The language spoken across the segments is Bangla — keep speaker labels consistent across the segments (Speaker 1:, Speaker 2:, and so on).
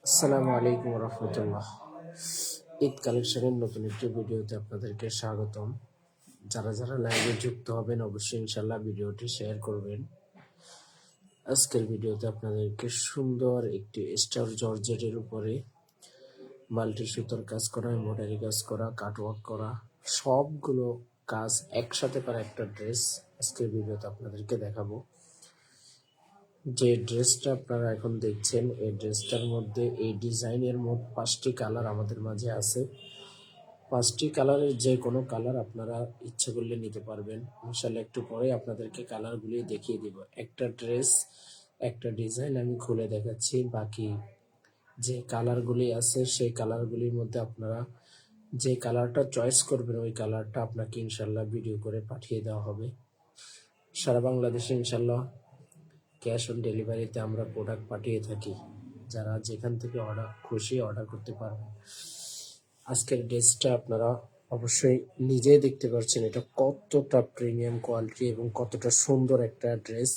Speaker 1: আসসালামু আলাইকুম রহমতুল্লাহ। ঈদ কালেকশনের নতুন একটি ভিডিওতে আপনাদেরকে স্বাগতম। যারা যারা লাইভে যুক্ত হবেন অবশ্যই ইনশাল্লাহ ভিডিওটি শেয়ার করবেন। আজকের ভিডিওতে আপনাদেরকে সুন্দর একটি স্টার জর্জেটের উপরে মাল্টি সুতোর কাজ করা, এমব্রয়ডারি কাজ করা, কাটওয়ার্ক করা, সবগুলো কাজ একসাথে করা একটা ড্রেস আজকের ভিডিওতে আপনাদেরকে দেখাবো। যে ড্রেসটা আপনারা এখন দেখছেন এই ড্রেসটার মধ্যে এই ডিজাইনের মোট 5টি কালার আমাদের মাঝে আছে। 5টি কালারের যে কোনো কালার আপনারা ইচ্ছে করলে নিতে পারবেন। ইনশাল্লাহ একটু পরে আপনাদেরকে কালারগুলি দেখিয়ে দিব। একটা ড্রেস একটা ডিজাইন আমি খুলে দেখাচ্ছি, বাকি যে কালারগুলি আছে সেই কালারগুলির মধ্যে আপনারা যে কালারটা চয়েস করবেন ওই কালারটা আপনাকে ইনশাল্লাহ ভিডিও করে পাঠিয়ে দেওয়া হবে। সারা বাংলাদেশে ইনশাল্লাহ ক্যাশ অন ডেলিভারিতে আমরা প্রোডাক্ট পাঠিয়ে থাকি। যারা যেখান থেকে খুশি অর্ডার করতে পারবেন। আজকের ড্রেসটা আপনারা অবশ্যই নিজেই দেখতে পাচ্ছেন এটা কতটা প্রিমিয়াম কোয়ালিটি এবং কতটা সুন্দর একটা ড্রেস।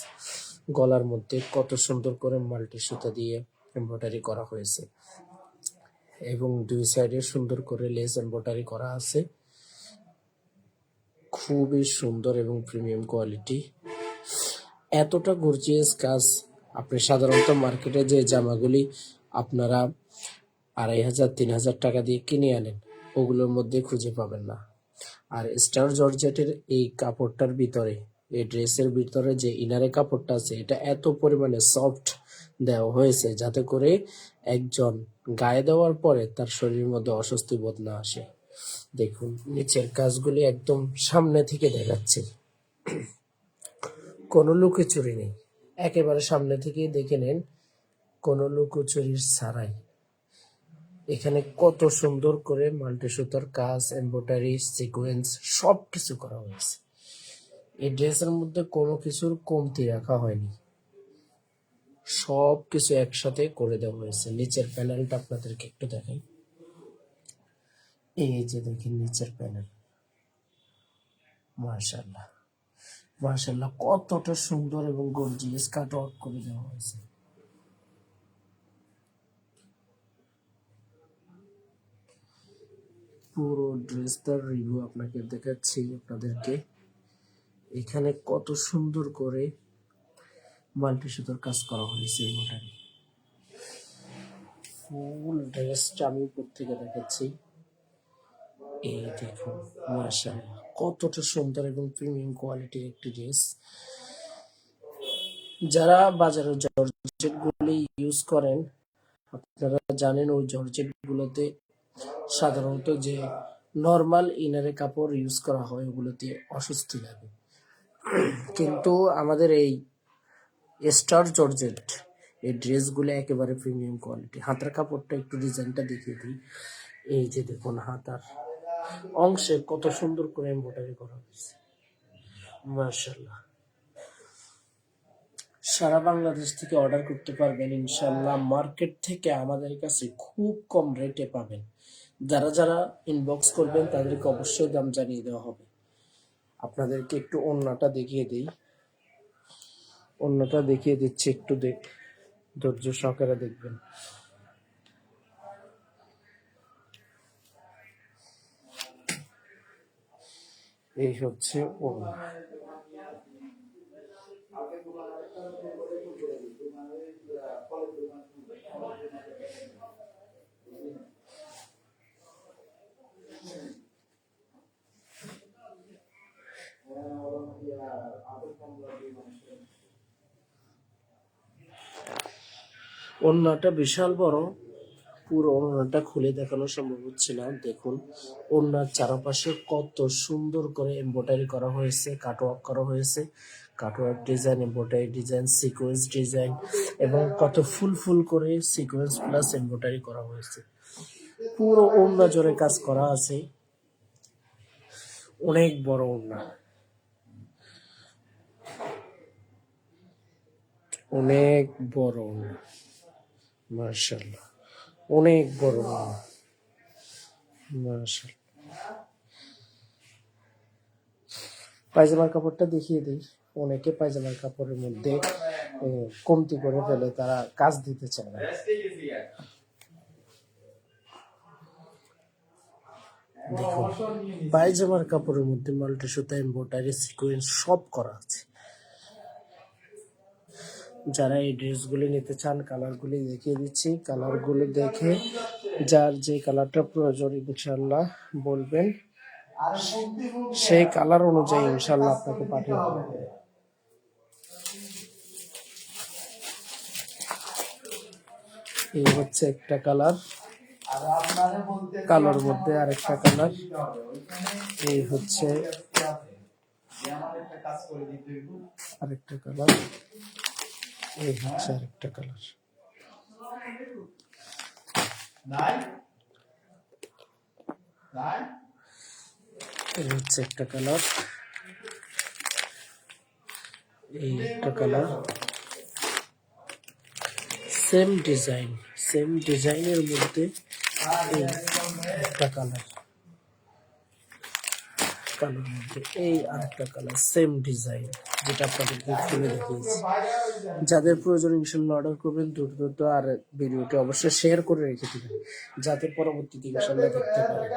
Speaker 1: গলার মধ্যে কত সুন্দর করে মাল্টি সুতা দিয়ে এমব্রয়ডারি করা হয়েছে এবং দুই সাইডে সুন্দর করে লেস এমব্রয়ডারি করা আছে। খুবই সুন্দর এবং প্রিমিয়াম কোয়ালিটি। এতটা গর্জিয়াস কাজ আপনি সাধারণত মার্কেটে যে জামাগুলি আপনারা 2500 3000 টাকা দিয়ে কিনে আনেন ওগুলোর মধ্যে খুঁজে পাবেন না। আর স্টার জর্জেটের এই কাপড়টার ভিতরে, এই ড্রেসের ভিতরে যে ইনারে কাপড়টা আছে এটা এত পরিমাণে সফট দেওয়া হয়েছে যাতে করে একজন গায়ে দেওয়ার পরে তার শরীরের মধ্যে অস্বস্তি বোধ না আসে। দেখুন নিচের কাজগুলি একদম সামনে থেকে দেখাচ্ছে, কোনো লুকোচুরি নেই, একেবারে সামনে থেকেই দেখে নেন, কোনো লুকোচুরির ছাড়াই। এখানে কত সুন্দর করে মাল্টি সুতার কাজ, এমব্রয়ডারি, সিকোয়েন্স সব কিছু করা হয়েছে। এই ড্রেসের মধ্যে কোনো কিছুর কমতি রাখা হয়নি, সব কিছু একসাথে করে দেওয়া হয়েছে। নিচের প্যানেলটা আপনাদেরকে একটু দেখাই। এই যে দেখেন নিচের প্যানেল, মাশাআল্লাহ মাশাআল্লাহ কতটা সুন্দর এবং গর্জিয়াস কাট ওয়ার্ক করে দেওয়া হয়েছে। পুরো ড্রেসটার রিভিউ আপনাকে দেখাচ্ছি আপনাদেরকে। এখানে কত সুন্দর করে মাল্টি সুতোর কাজ করা হয়েছে। মোটামুটি ফুল ড্রেসটা আমি উপর থেকে দেখাচ্ছি। এই দেখুন মাশাআল্লাহ কতটা সুন্দর এবং প্রিমিয়াম কোয়ালিটির একটি ড্রেস। যারা বাজারে জর্জেট গুলি ইউজ করেন আপনারা জানেন ওই জর্জেট গুলোতে সাধারণত যে নর্মাল ইনারে কাপড় ইউজ করা হয় ওগুলোতে অস্বস্তি লাগে, কিন্তু আমাদের এই স্টার জর্জেট এই ড্রেসগুলো একেবারে প্রিমিয়াম কোয়ালিটি। হাতার কাপড়টা একটু ডিজাইনটা দেখিয়ে দিই। এই যে দেখুন হাতার অংশে কত সুন্দর করে এমব্রয়ডারি করা হয়েছে, মাশাআল্লাহ। সারা বাংলাদেশ থেকে অর্ডার করতে পারবেন ইনশাআল্লাহ। মার্কেট থেকে আমাদের কাছে খুব কম রেটে পাবেন। যারা যারা ইনবক্স করবেন তাদেরকে অবশ্যই দাম জানিয়ে দেওয়া হবে। আপনাদেরকে একটু ওড়নাটা দেখিয়ে দিই। ওড়নাটা দেখিয়ে দিচ্ছি, একটু ধৈর্য সহকারে দেখবেন। এই হচ্ছে ওড়না। ওড়নাটা বিশাল বড়, পুরো ওড়নাটা খুলে দেখানো সম্ভব হচ্ছে না। দেখুন ওড়নার চারপাশে কত সুন্দর করে এমব্রয়ডারি করা হয়েছে, কাটওয়ার্ক করা হয়েছে। Cutwork design, embroidery design, sequence design এবং কত ফুল ফুল করে সিকোয়েন্স প্লাস এমব্রয়ডারি করা হয়েছে। পুরো ওড়না জোরে কাজ করা আছে। অনেক বড় ওড়না, অনেক বড় ওড়না, মাশাআল্লাহ অনেক বড় ওড়না, মাশাআল্লাহ। পায়জামার কাপড়টা দেখিয়ে দিই। অনেকে পায়জামার কাপড়ের মধ্যে কমতি করে ফেলে, তারা কাজ দিতে চায় না। দেখুন পায়জামার কাপড়ের মধ্যে মাল্টি সুতা এমব্রয়ডারি সিকোয়েন্স সব করা আছে। যারা এই ড্রেসগুলি নিতে চান কালারগুলি দেখিয়ে দিচ্ছি, কালারগুলো দেখে যার যে কালারটা প্রয়োজন ইনশাল্লাহ বলবেন, সেই কালার অনুযায়ী ইনশাল্লাহ আপনাকে পাঠিয়ে দেবো। এই হচ্ছে একটা কালার, কালোর মধ্যে আরেকটা কালার, এই হচ্ছে আরেকটা কালার, এই হচ্ছে আরেকটা কালার। এই হচ্ছে একটা কালার, এই একটা কালার, সেম ডিজাইনের মধ্যে এই একটা কালার, কালোর মধ্যে এই আরেকটা কালার, সেম ডিজাইন যেটা আপনাদেরকে খুলে দেখিয়েছি। যাদের প্রয়োজন ইনশাল্লাহ অর্ডার করবেন দ্রুত, আর ভিডিওটি অবশ্যই শেয়ার করে রেখে দিবেন যাতে পরবর্তীতে ইনশাল্লাহ দেখতে পারেন।